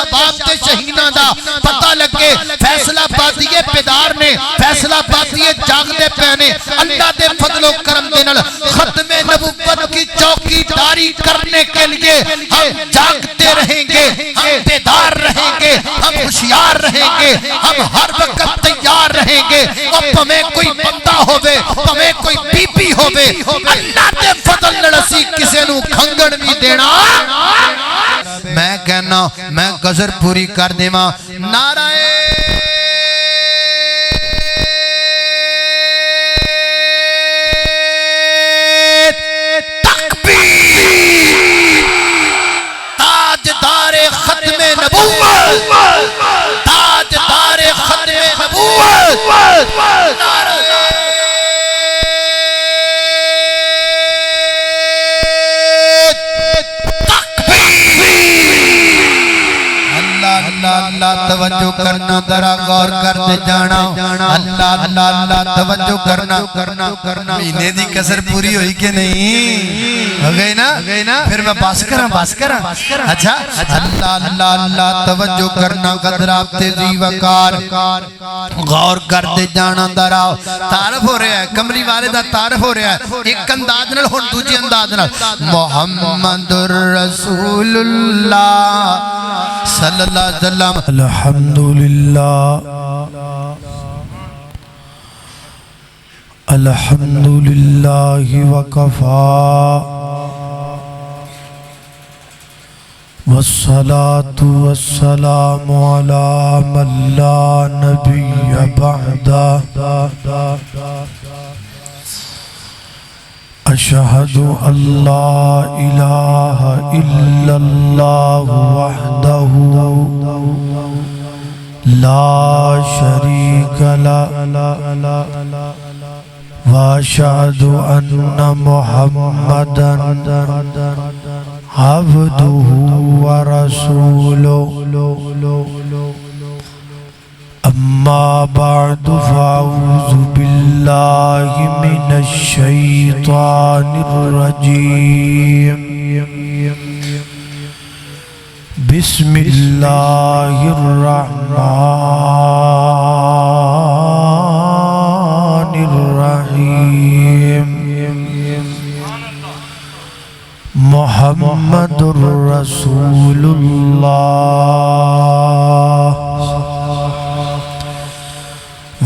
احباب تے شہینہ دا پتہ لگے فیصلہ بادیے پیدار نے فیصلہ بادیے جاگ دے پہنے اللہ دے فضل و کرم دے نال ختم نبوت کی چوکی داری کرنے کے لیے ہم جاگتے رہیں گے ہم بیدار رہیں گے ہم ہوشیار رہیں گے ہم ہر وقت تیار رہیں گے اور تمہیں کوئی بندہ ہوئے تمہیں کوئی بی بی ہوئے اللہ دے فضل نرسی کسے نو کھنگڑ بھی دینا میں کہنا میں غزر پوری کر دیما نعرہ تاجدار ختم نبوت تاجدار ختم نبوت نعرہ اللہ توجہ کرنا ذرا غور کرتے جانا اللہ توجہ کرنا مہینے دی کسر پوری ہوئی کہ نہیں ہو گئی نا پھر میں باس کراں اچھا اللہ توجہ کرنا قدر آپ تیزی وقار غور کرتے جانا ذرا تعارف ہو رہا ہے کملی والے دا تعارف ہو رہا ہے ایک انداز نال ہن دوجے انداز نال محمد رسول اللہ صلی اللہ علیہ وسلم الحمدللہ الحمدللہ وکفا والصلاة والسلام علی من لا نبی بعدہ اشہد ان لا الہ الا اللہ وحدہ لا شریک لہ واشہد ان محمدا عبدہ ورسولہ اما بعد فاعوذ باللہ من الشیطان الرجیم بسم اللہ الرحمن الرحیم محمد رسول اللہ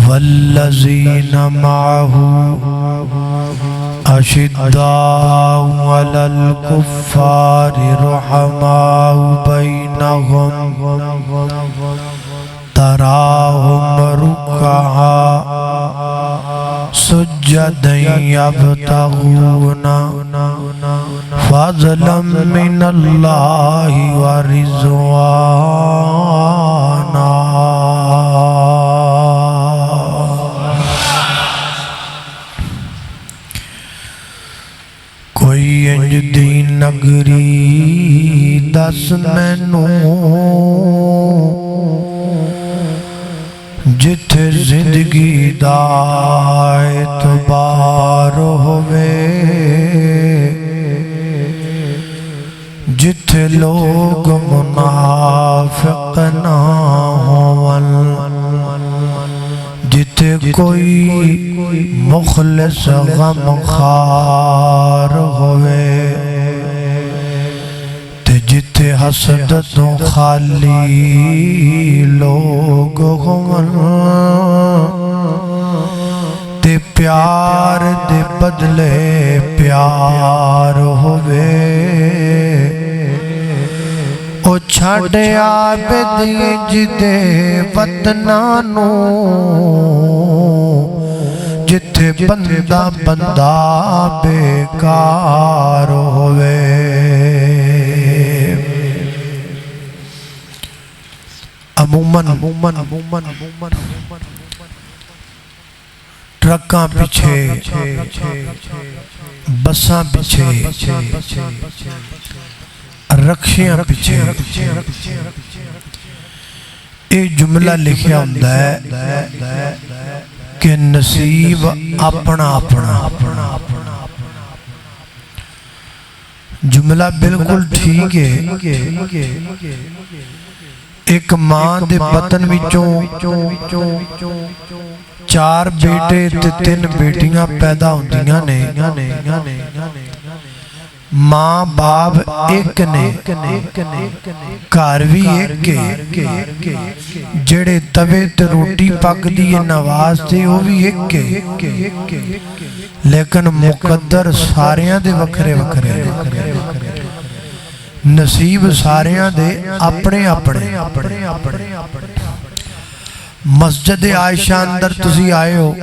والذین معه اشداء علی الکفار رحماء بینہم تراہم رکعا سجدا یبتغون فضلا من اللہ ورضوانا کوئی انج دی نگری دس مینوں جتھے زندگی دا اعتبار ہوئے جتھے لوگ منافق نہ ہون جتھے کوئی مخلص غمخوار ہوئے تے جتھے حسدتوں خالی لوگ ہون تے پیار دے بدلے پیار ہوئے او چھاڑے آبدی جدے وطنانو جتھے بندہ بیکار ہوئے عموماً ٹرکاں پیچھے بساں پیچھے رکشیاں پیچھے ایک جملہ لکھیا ہوندہ ہے کہ نصیب اپنا جملہ بالکل ٹھیک ہے ایک ماں دے بطن وچوں 4 بیٹے تے 3 بیٹیاں پیدا ہوندیاں نے ماں باپ ایک نے گھر بھی ایک جڑے توے تے روٹی پک دی نواز تے وہ بھی ایک لیکن مقدر ساریاں دے وکھرے وکھرے نصیب ساریاں دے اپنے اپنے مسجد عائشہ اندر تسی آئے ہو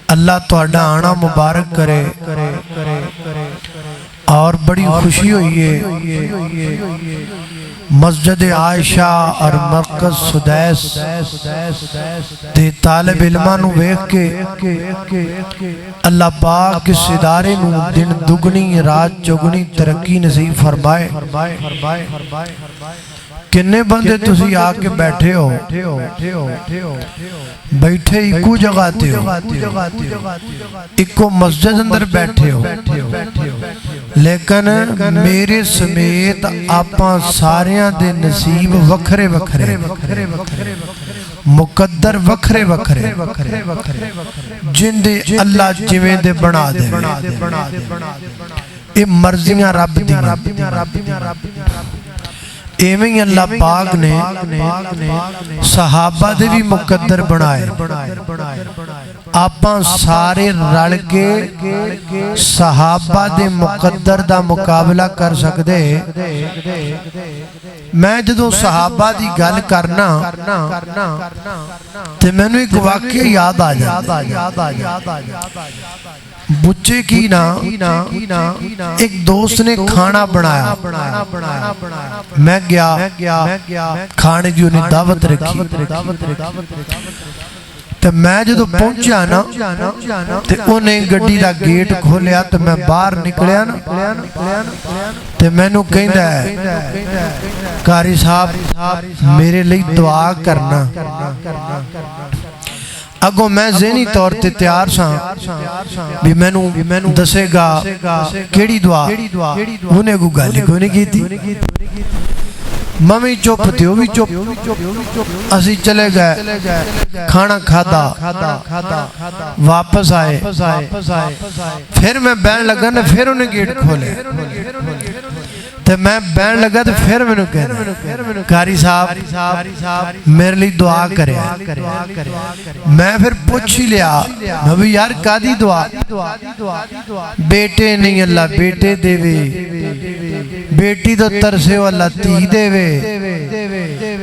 اللہ تہاڈا آنا مبارک کرے اور بڑی خوشی ہوئی ہے مسجد عائشہ اور مرکز سدیس دے طالب علماں نو ویکھ کے اللہ پاک اس ادارے نو دن دگنی رات چگنی ترقی نصیب فرمائے کنے بندے تسی آ کے بیٹھے ہو بیٹھے ایکو جگہ تے ہو ایکو مسجد اندر بیٹھے ہو لیکن میرے سمیت آپاں ساریاں دے نصیب وکھرے وکھرے مقدر وکھرے وکھرے جن دے اللہ جویں دے بنا دے اے مرضیاں رب دیاں ایویں اللہ پاک نے صحابہ دے بھی مقدر بنائے آپاں سارے رل کے صحابہ دے مقدر دا مقابلہ کر سکدے میں جدوں صحابہ دی گل کرنا تے مینوں ایک واقعہ یاد آ جاتا بچے کی نا ایک دوست نے کھانا بنایا میں گیا کھانے کی انہیں دعوت رکھی تو میں جدو پہنچیا نا تو انہیں گڈی دا گیٹ کھولیا تو میں باہر نکلیا نا تو میں نو کہندا ہے قاری صاحب میرے لئی دعا کرنا اگو میں ذہنی طور تے تیار ساں بھی میں نو دسے گا کیڑی دعا انہیں کو گالی کوئی نہیں کی تھی ممی چوپ تھی وہ بھی چوپ اسی چلے گئے کھانا کھادا واپس آئے پھر میں بین لگا نا پھر انہیں گیٹ کھولے تو میں بین لگا تو پھر میں نے کہنا قاری صاحب میرے لئے دعا کرے میں پھر پوچھ ہی لیا نبی یار قادی دعا بیٹے نہیں اللہ بیٹے دے وے بیٹی تو ترسے ہو اللہ تی دے وے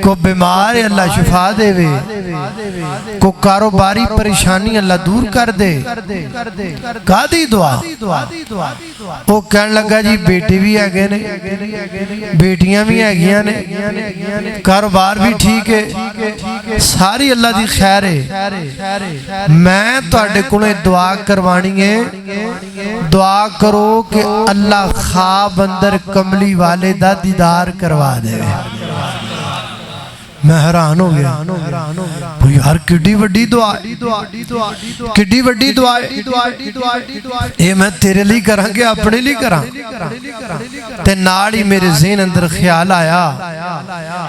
کو بیمار اللہ شفا دے وے کو کاروباری پریشانی اللہ دور کر دے قادی دعا وہ کہنے لگا جی بیٹی بھی ہے گئے نے بیٹیاں بھی ہے گیا نے کاروبار بھی ٹھیک ہے ساری اللہ دی خیر ہے میں تو اڈے کنے دعا کروانی ہے دعا کرو کہ اللہ خواب اندر کملی والے دا دیدار کروا دے میں حیران ہو گیا یار کڈی وڈی دعا کڈی وڈی دعا اے میں تیرے لئے کراں گے اپنے لئے کراں تے ناڑی میرے ذہن اندر خیال آیا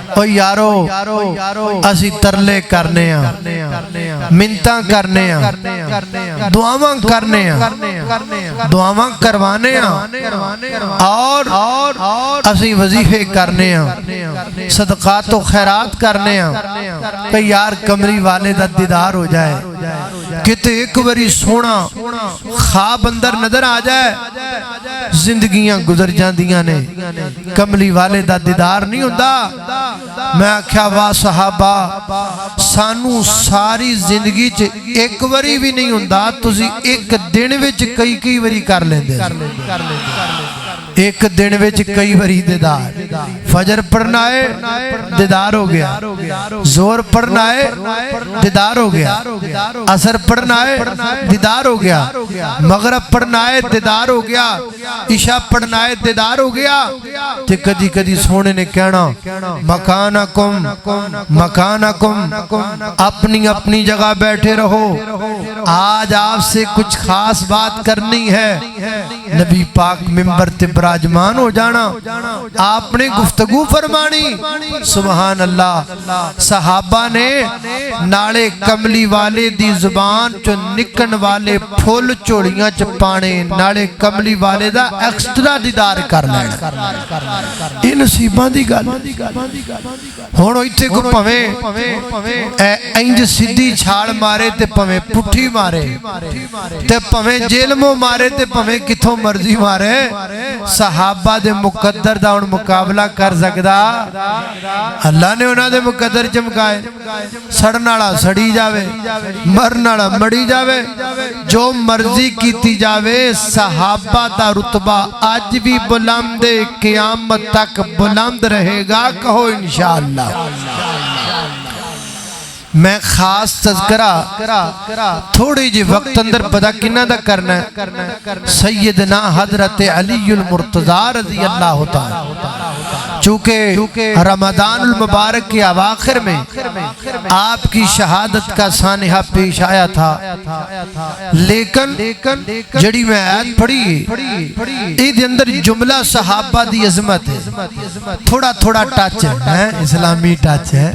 او یارو اسی ترلے کرنے ہیں منتاں کرنے ہیں دعاواں کرنے ہیں دعاواں کروانے ہیں اور اسی وظیفے کرنے ہیں صدقات و خیرات کرنے ہیں کہ یار کمری والے دا دیدار ہو جائے کتے ایک بری سونا خواب اندر نظر آ جائے زندگیاں گزر جاندیاں نے کملی والے دا دیدار نہیں ہوتا میں آکھیا واہ صحابہ سانو ساری زندگی چ ایک بری بھی نہیں ہوتا تسی ایک دن وچ کئی بری کر لیندے ایک دن وچ کئی بری دیدار فجر پڑھنا ہے دیدار ہو گیا زور پڑھنا ہے دیدار ہو گیا عصر پڑھنا ہے دیدار ہو گیا مغرب پڑھنا ہے دیدار ہو گیا عشاء پڑھنا ہے دیدار ہو گیا تے کدی کدی سونے نے کہنا مکانکم اپنی اپنی جگہ بیٹھے رہو آج آپ سے کچھ خاص بات کرنی ہے نبی پاک منبر تے براجمان ہو جانا آپ نے گفتگو فرمانی سبحان اللہ صحابہ نے نالے کملی والے دی زبان چو نکن والے پھول چوڑیاں چ پانے نالے کملی والے دا ایکسٹرا دیدار کر لینا یہ نصیباں دی گل ہن ایتھے کو پویں انج سیدھی چھال مارے تے پویں پٹھی مارے تے پویں جیلموں مارے تے پویں کتھوں مرضی مارے صحابہ دے مقدر دا ہن مقابلہ کر سکدا اللہ نے انہاں دے مقدر چمکائے سڑن والا سڑی جاوے مرن والا مڑی جاوے جو مرضی کیتی جاوے صحابہ دا رتبہ آج بھی بلند قیامت تک بلند رہے گا کہو انشاءاللہ میں خاص تذکرہ تھوڑی جی وقت اندر پتا کنہ دا کرنا ہے سیدنا حضرت علی المرتضی رضی اللہ تعالی چونکہ رمضان المبارک کے اواخر میں آپ کی شہادت کا سانحہ پیش آیا تھا لیکن جڑی میں آیت پڑھی اید اندر جملہ صحابہ دی عظمت ہے تھوڑا تھوڑا ٹچ ہے اسلامی ٹچ ہے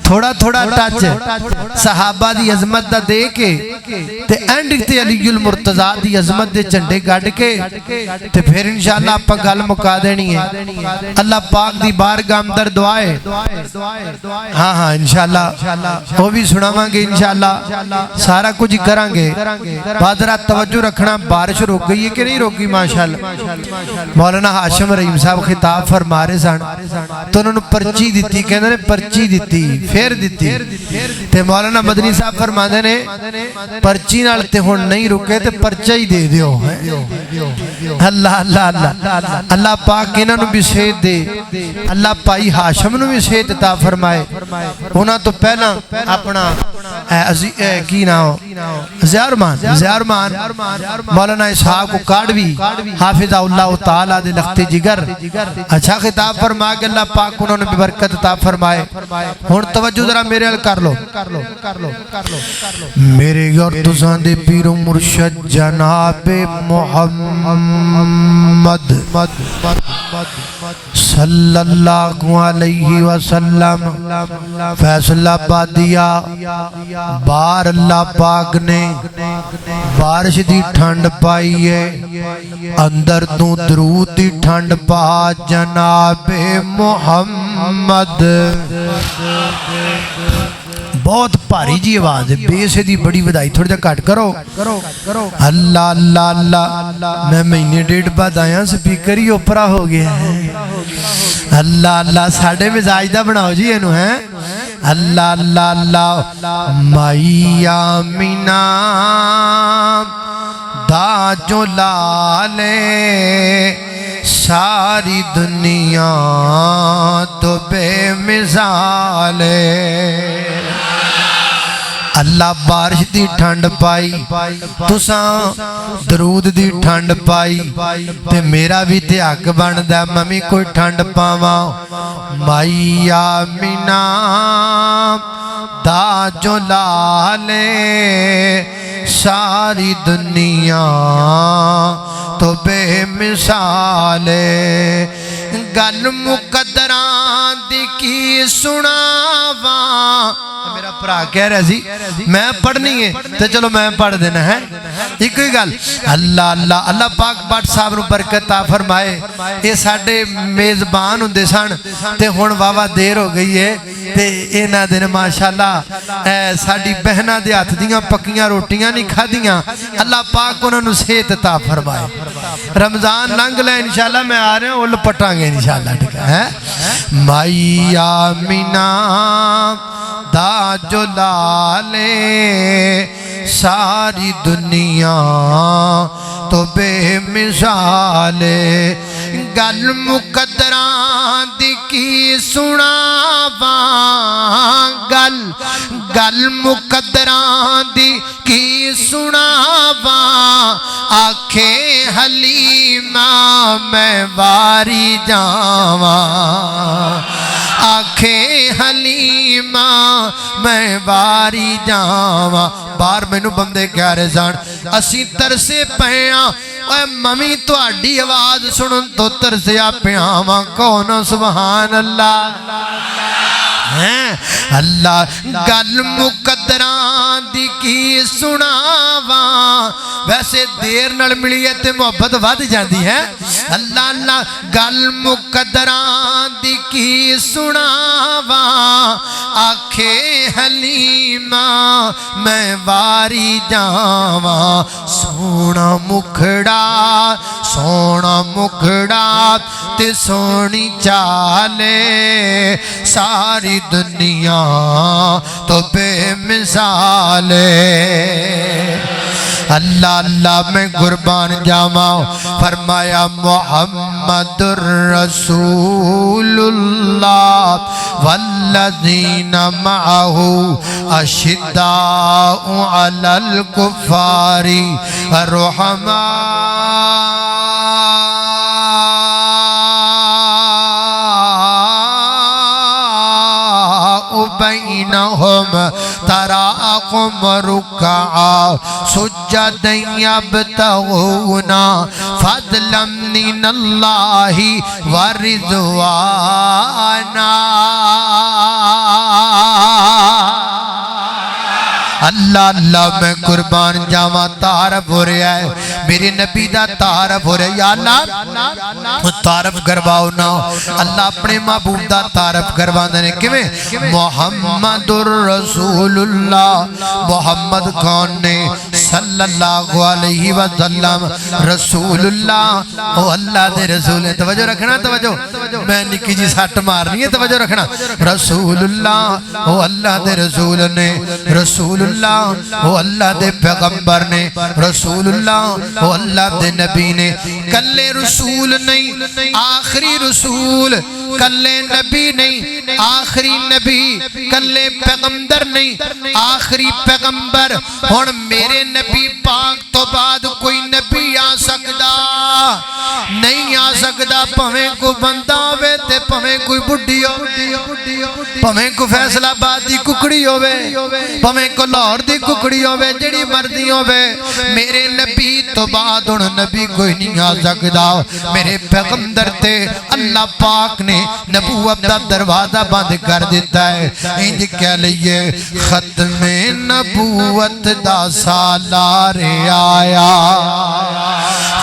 تھوڑا تھوڑا ٹچ صحابہ دی عظمت دا دے کے تے اینڈ تے علی المرتضی دی عظمت دے چنڈے گاڑ کے تے پھر انشاءاللہ اپا گل مکا دینی ہے اللہ پاک دی بارگاہ اندر دعائے ہاں انشاءاللہ وہ بھی سناواں گے انشاءاللہ سارا کچھ کریں گے بادرات توجہ رکھنا بارش روک گئی ہے کہ نہیں روک گئی ماشاءاللہ مولانا ہاشم رحیم صاحب خطاب فرما رہے سن تو انہوں نے پرچی دیتی کہنے نے پرچی دیتی پھر دیتی تے مولانا مدنی صاحب فرما دے نے پرچی نال تے ہن نہیں رکے تے پرچہ ہی دے دیو اللہ اللہ اللہ اللہ پاک انہاں نوں بھی صحت دے اللہ پائی ہاشم نوں بھی صحت عطا فرمائے انہاں تو پہلا اپنا کی نام زیارمان مولانا اسحاق کو کاڑوی حافظہ اللہ تعالیٰ دے لخت جگر اچھا خطاب فرما کہ اللہ پاک انہوں نے برکت عطا فرمائے ہن توجہ ذرا میرے ال کر لو میرے اور تساں دے پیر و مرشد جناب محمد صلی اللہ علیہ وسلم فیصلہ بادیا بار اللہ پاک نے بارش دی ٹھنڈ پائی ہے اندر تو درود دی ٹھنڈ پا جناب محمد بہت پاری جی آواز ہے بیسے دی بڑی ودائی تھوڑی جا کٹ کرو اللہ اللہ اللہ میں مہینے ڈیڑھ بعد آیا سپیکر ہی اوپرا ہو گیا ہے اللہ اللہ ساڑھے مزاج دا بناؤ جی اینو ہے اللہ اللہ اللہ مائی آمینہ دا جو لالے ساری دنیا تو بے مثال اللہ بارش دی ٹھنڈ پائی تساں درود دی ٹھنڈ پائی تے میرا بھی تے حق بندا ممی کوئی ٹھنڈ پاواں مائی آمینہ دا جو لالے ساری دنیا تو بے مثال گل مقدران دی کی سناواں میرا پرا کہہ رہا سی میں پڑھنی ہے تو چلو میں پڑھ دینا ہے ایک ہی گل اللہ اللہ اللہ پاک بٹ صاحب نو برکت عطا فرمائے یہ ساڈے میزبان ہوندے سن تے ہن واوا دیر ہو گئی ہے تے انہاں دے ماشاءاللہ ساڈی بہناں دے ہاتھ دیاں پکیاں روٹیاں نہیں کھادیاں اللہ پاک انہاں نو صحت عطا فرمائے رمضان لنگ لے انشاءاللہ میں آ رہا ہوں وہ لپٹاں گے انشاءاللہ ٹھیک ہے مائی آمینہ دا جو لالے ساری دنیا تو بے مثال گل مقدران دی کی سناواں گل مقدران دی کی سناواں آنکھیں حلیمہ میں واری جاواں آکھے حلیمہ میں واری جاواں بار مینوں بندے کہہ رہے سن اسی ترسے پئے ہاں اے ممی تہاڈی آواز سنن تو ترسیا پیا واں کون سبحان اللہ اللہ گل مقدراں دی کی سناواں ویسے دیر نال ملی ہے تے محبت ود جاندی ہے اللہ اللہ گل مقدراں دی کی سناواں آکھے حلیمہ میں واری جاواں سونا مکھڑا تے سونی چالے ساری دنیا تو بے مثال اللہ اللہ میں قربان جاواں فرمایا محمد رسول اللہ والذین معہ اشداء علی الکفار رحماء بینہم تراہم رکعا سجدا یبتغون فضلا من اللہ ورضوانا اللہ اللہ میں قربان جاواں تعارف ہو رہا ہے میرے نبی دا تعارف ہو رہا ہے یا اللہ تعارف کرواؤ نا اللہ اپنے محبوب دا تعارف کرواندے نے کیویں محمد الرسول اللہ محمد کون نے صلی اللہ علیہ وسلم رسول اللہ او اللہ دے رسول ہے توجہ رکھنا توجہ میں نکی جی سٹ مارنی ہے توجہ رکھنا رسول اللہ او اللہ دے رسول نے رسول اللہ او اللہ دے پیغمبر نے رسول اللہ او اللہ دے نبی نے کلے رسول نہیں آخری رسول کلے نبی نہیں آخری نبی کلے پیغمبر نہیں آخری پیغمبر ہن میرے نبی پاک تو بعد کوئی نبی آ سکدا نہیں آ سکدا پویں کو بندہ ہوے تے پویں کوئی بڈھی ہو پویں کو فیصلہ آباد دی ککڑی ہوے پویں کو لاہور دی ککڑی ہوے جڑی مرضی ہوے میرے نبی تو بعد ہن نبی کوئی نہیں آ سکدا میرے پیغمبر تے اللہ پاک نے نبوت دا دروازہ بند کر دیتا ہے انج کہہ لئیے ختم نبوت دا سالار آیا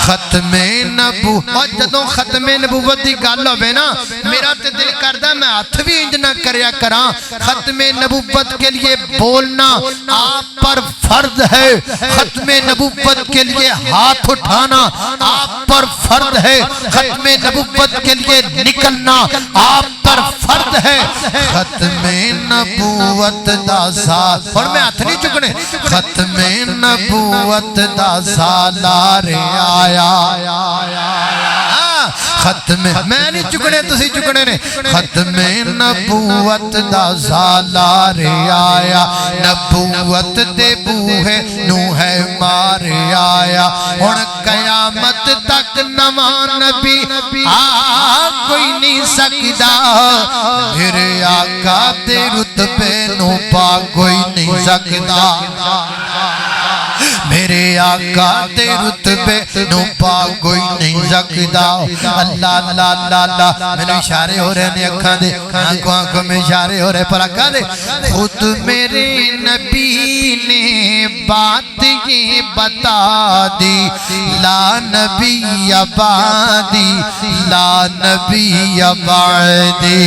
ختم نبوت جدوں ختم نبوت دی گل ہوے نا میرا تے دل کردا میں ہاتھ بھی انج نہ کریا کراں ختم نبوت کے لیے بولنا آپ پر فرض ہے ختم نبوت کے لیے ہاتھ اٹھانا آپ پر فرض ہے ختم نبوت کے لیے نکلنا آپ پر فرض ہے ختم نبوت دا سال اور میں ہاتھ نہیں چکنے ختم نبوت دا سالار آیا ختم میں نہیں چکنے تسی چکنے نے ختم نبوت دا سالار آیا نبوت دے بوہے نوح مار آیا ہن قیامت تک نواں نبی کوئی نہیں سکدا میرے آقا دے رتبے نو پا کوئی نہیں سکدا میرے آقا تے رتبے نو پا کوئی نہیں سکدا اللہ اللہ اللہ اللہ میں نے اشارے ہو رہے ہیں اکھاں دے آنکھوں میں اشارے ہو رہے پر آقا دے خود میرے نبی نے بات یہ بتا دی لا نبی بعدی لا نبی بعدی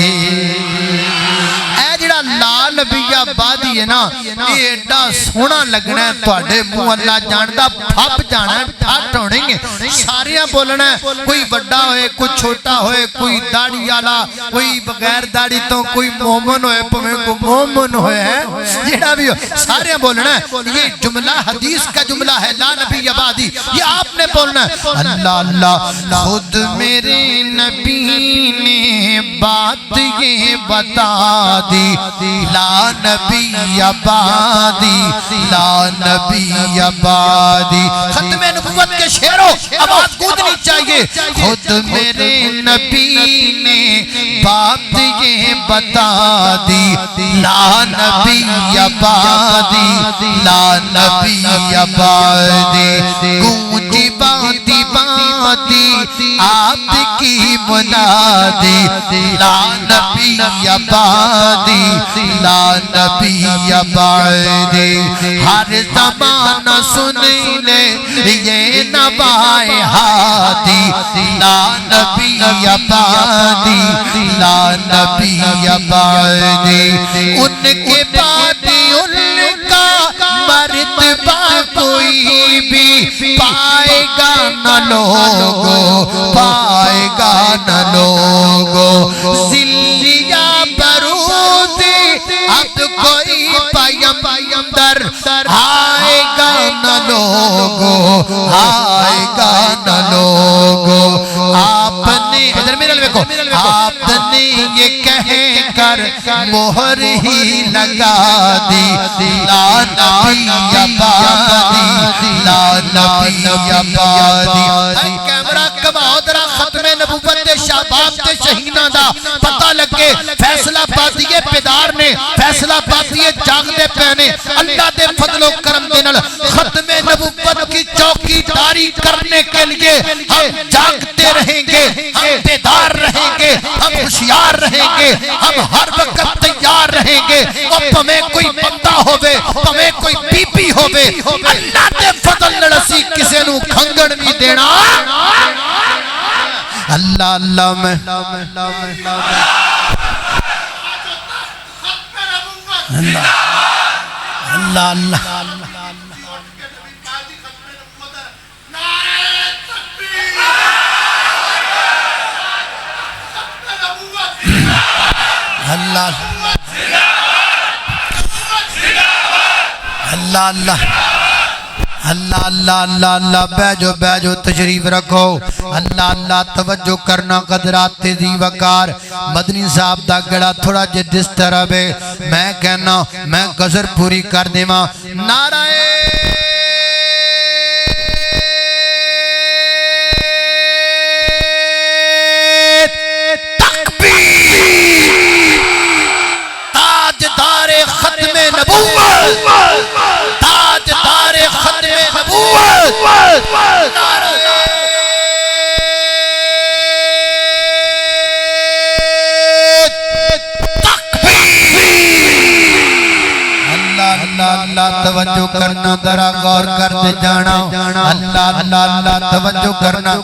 لا نبی آبادی ہے نا یہ ایڈا سونا لگنا ہے تواڈے منہ اللہ جاندا پھپ جانا ہے ٹھٹ ہونے گے ساریاں بولنا ہے کوئی بڑا ہوئے کوئی چھوٹا ہوئے کوئی داڑھی والا کوئی بغیر داڑھی تو کوئی مومن ہوئے پویں کو مومن ہوئے ہے جڑا بھی ہو ساریاں بولنا ہے یہ جملہ حدیث کا جملہ ہے لا نبی آبادی یہ آپ نے بولنا ہے اللہ اللہ خود میرے نبی نے بات یہ بتا دی لا نبی آبادی لا نبی آبادی ختم نبوت کے شعروں آواز گونجنی چاہیے خود میرے نبی نے بات یہ بتا دی لا نبی آبادی لا نبی آبادی گونجی باتی باتی آپ کی منادی لا نبی آبادی لا نبی آبادی ہر زمانہ سن لے یہ نوائے ہادی لا نبی آبادی لا نبی آبادی ان کے بعد ان کا مرتبہ کوئی بھی پائے گا نہ لوگو پائے گا نہ لوگو زلیہ برودی اب کوئی پیمبر آئے گا نہ لوگو آئے گا نہ لوگو آپ نے ادھر میرے لئے کو آپ نے یہ کہہ کر مہر ہی لگا دی لا نبی آبادی لا نبی آبادی کیمرہ کماؤ درہ ختم نبوت شہباب تے شہینہ دا پتہ لگے فیصلہ بازیے پیدار نے فیصلہ بازیے جاگ دے پہنے اللہ دے فضل و کرم دینل ختم نبوت کی چوکی داری کرنے کے لیے ہم جاگتے رہیں گے ہم بیدار رہیں گے ہم ہوشیار رہیں گے ہم ہر وقت تیار رہیں گے اور پمیں کوئی بندہ ہوئے پمیں کوئی بی بی ہوئے اللہ دے فضل لڑسی کسے نو کھنگڑ نہیں دینا اللہ اللہ میں اللہ اللہ اللہ اللہ اللہ اللہ اللہ اللہ اللہ بیجو تشریف رکھو اللہ اللہ توجہ کرنا قدرات تیزی وقار مدنی صاحب دا گڑا تھوڑا جس طرح بے میں کہنا میں قصر پوری کر دے ماں نعرہ تاجدار ختم نبوت تاجدار ختم نبوت نعرہ اللہ توجہ کرنا ذرا غور کرتے جانا اللہ اللہ اللہ توجہ کرنا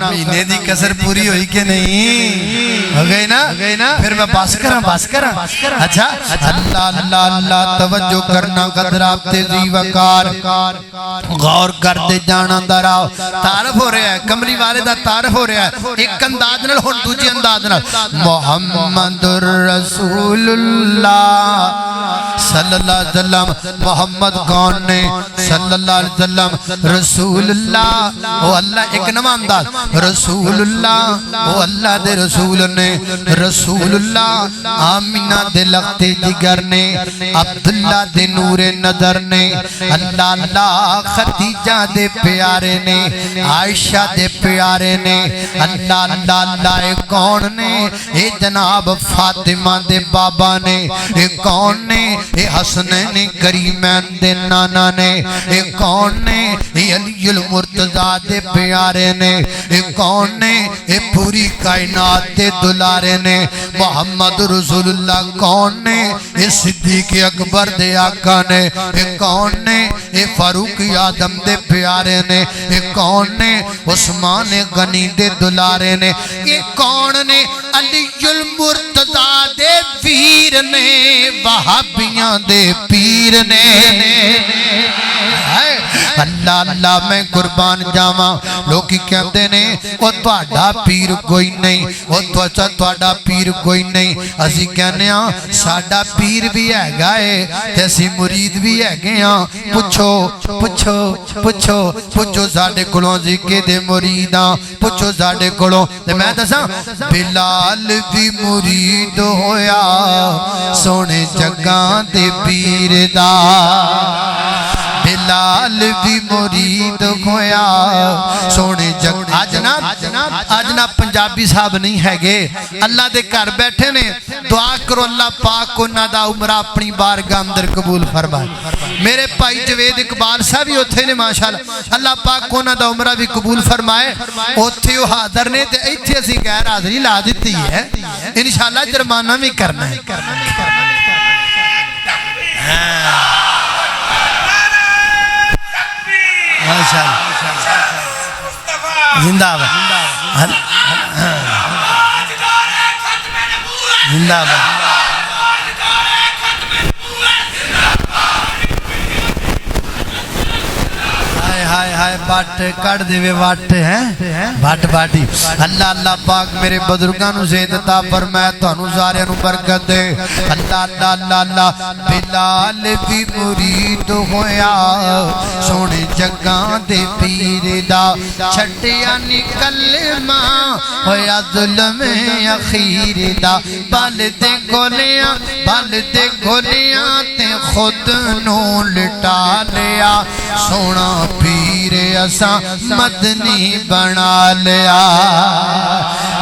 مہینے دی کسر پوری ہوئی کہ نہیں ہو گئی نا پھر میں باس کراں اچھا اللہ اللہ اللہ توجہ کرنا قدرات تیزی وقار غور کرتے جانا ذرا تعارف ہو رہا ہے کمری والے دا تعارف ہو رہا ہے ایک انداز نال ہن دوجے انداز نال محمد رسول اللہ صلی اللہ علیہ وسلم محمد کون نے صلی اللہ علیہ وسلم رسول اللہ او اللہ ایک نواں انداز رسول اللہ او اللہ دے رسول نے رسول اللہ آمینہ دے لغتے جگر نے عبداللہ دے نور نظر نے اللہ اللہ خدیجہ دے پیارے نے عائشہ دے پیارے نے اللہ اللہ اللہ کون نے اے جناب فاطمہ دے بابا نے اے کون نے اے حسنین کریمین دے نانا نے اے کون نے اے علی المرتضیٰ دے پیارے نے اے کون نے اے پوری کائنات دے دلارے نے محمد رسول اللہ کون نے اے صدیق اکبر دے آقا نے اے کون نے اے فاروق آدم دے پیارے نے اے کون نے عثمان غنی دے دلارے نے اے کون نے علی المرتضیٰ دے ویر نے وہابیاں دے پیر نے اللہ اللہ میں قربان جاواں لوکی کہندے نے او تہاڈا پیر کوئی نہیں او تہاڈا پیر کوئی نہیں اسی کہنے ہاں ساڈا پیر بھی ہیگا اے تے اسی مرید بھی ہیگے ہاں پوچھو پوچھو پوچھو پوچھو ساڈے کولوں ذکر دے مریداں پوچھو ساڈے کولوں تے میں دساں بلال بھی مرید ہویا سونے جگاں دے پیر دا بلال بھی مرید ہویا سونے جگ آج نا پنجابی صاحب نہیں ہے گے اللہ دے کر بیٹھے نے دعا کرو اللہ پاک کو نہ دا عمرہ اپنی بارگاہ اندر قبول فرمائے میرے بھائی جوید اقبال صاحب بھی اتھے نے ماشاءاللہ اللہ پاک کو نہ دا عمرہ بھی قبول فرمائے اتھے وہ حاضر نے تے ایتھے اسی غیر حاضری لا دیتی ہے انشاءاللہ جرمانہ بھی کرنا ہے زندہ باد زندہ باد ہائے ہائے بات کٹ دے وے واٹ ہیں بات باٹی اللہ اللہ پاک میرے بزرگاں نو زید عطا فرمائے تانوں سارے نو برکت دے اللہ اللہ اللہ اللہ بلال بھی مرید ہویا سونے جگاں دے پیر دا چھٹیا نکلما ہویا ظلم اخیر دا بال دے گولیاں تے خود نو لٹا لیا سونا پیر اساں مدنی بنا لیا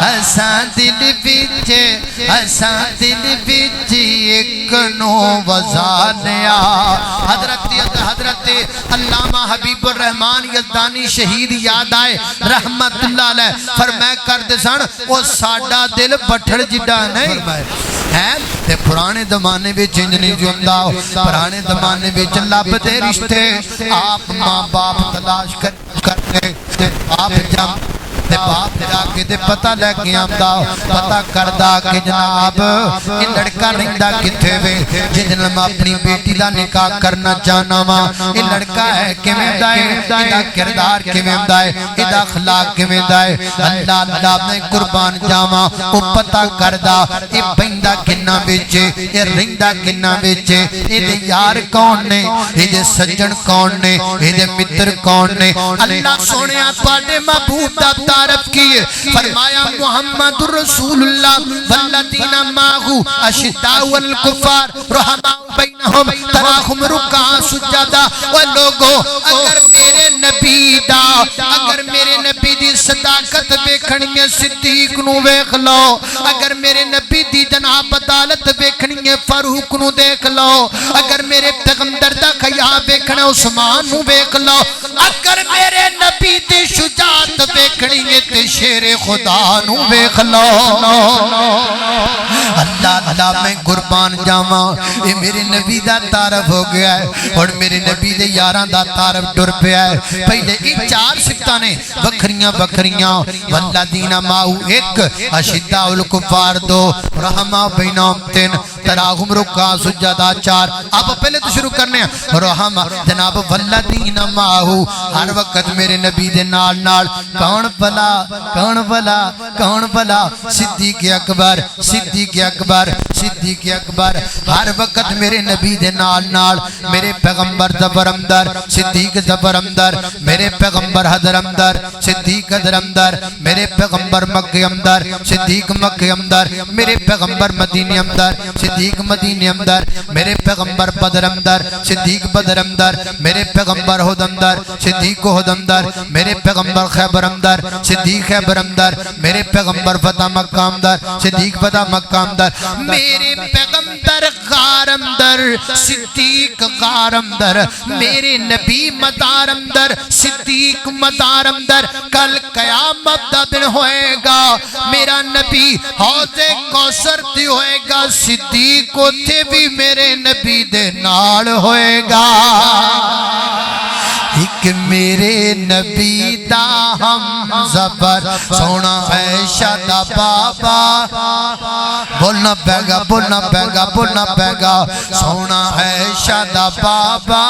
اساں دل بچ ایک نو وزا لیا حضرت علامہ حبیب الرحمن یزدانی شہید یاد آئے رحمت اللہ علیہ فرمائے کردے سن وہ ساڈا دل بٹھڑ جڈا نہیں ہے تے پرانے زمانے وچ انج نہیں جوندا پرانے زمانے وچ لب دے رشتے آپ ماں باپ تلاش کرتے تے آپ جم تے باپ جا کے تے پتہ لے کے آندا پتہ کردا کہ جناب یہ لڑکا رہندا کتھے وے جن میں اپنی بیٹی دا نکاح کرنا چاہنا وا یہ لڑکا ہے کیویں دا ہے ایدا کردار کیویں دا ہے ایدا اخلاق کیویں دا ہے اللہ اللہ میں قربان جاواں او پتہ کردا اے بیندا کنا وچ اے رہندا کنا وچ اے دے یار کون نے اے دے سجن کون نے اے دے متر کون نے اللہ سونیا تواڈے محبوب دا تعارف کیے فرمایا محمد رسول اللہ والذین معه اشداء والکفار رحماء بینہم تراہم رکعا سجدا و لوگو اگر میرے نبی دی صداقت ویکھنی ہے صدیق نو ویکھ لو اگر میرے نبی دی جناب عدالت ویکھنی ہے فاروق نو دیکھ لو اگر میرے پیغمبر دا حیا ویکھنا عثمان نو ویکھ لو اگر میرے نبی دی شجاعت ویکھنی ہے تے شیر خدا نو ویکھ لو اللہ اللہ میں قربان جاواں اے میرے نبی دا تعارف ہو گیا ہے اور میرے نبی دے یاراں دا تعارف ٹر پیا ہے پہلے یہ چار صفتاں نے بکھریاں والذین معه ایک اشداء الکفار دو رحماء بینہم تین تراہم رکعا سجدا چار اب پہلے تو شروع کرنے ہیں رحماء جناب والذین معه ہر وقت میرے نبی دے نال نال کون بلا صدیق اکبر ہر وقت میرے نبی دے نال نال میرے پیغمبر زبر اندر صدیق زبر اندر میرے پیغمبر حضر اندر صدیق حضر اندر میرے پیغمبر مکہ اندر صدیق مکہ اندر میرے پیغمبر مدینہ اندر صدیق مدینہ اندر میرے پیغمبر بدر اندر صدیق بدر اندر میرے پیغمبر احد اندر صدیق احد اندر میرے پیغمبر خیبر اندر صدیق خیبر اندر میرے پیغمبر فتح مکہ اندر صدیق فتح مکہ اندر میرے پیغمبر غار اندر صدیق غار اندر میرے نبی مدار اندر صدیق مدار اندر کل قیامت دا دن ہوئے گا میرا نبی حوض کوثر تے ہوئے گا صدیق اتھے بھی میرے نبی دے نال ہوئے گا ایک میرے نبی دا ہم زبر سونا عائشہ دا بابا بول بولنا پہگا بولنا پہگا بولنا پہگا سونا عائشہ دا بابا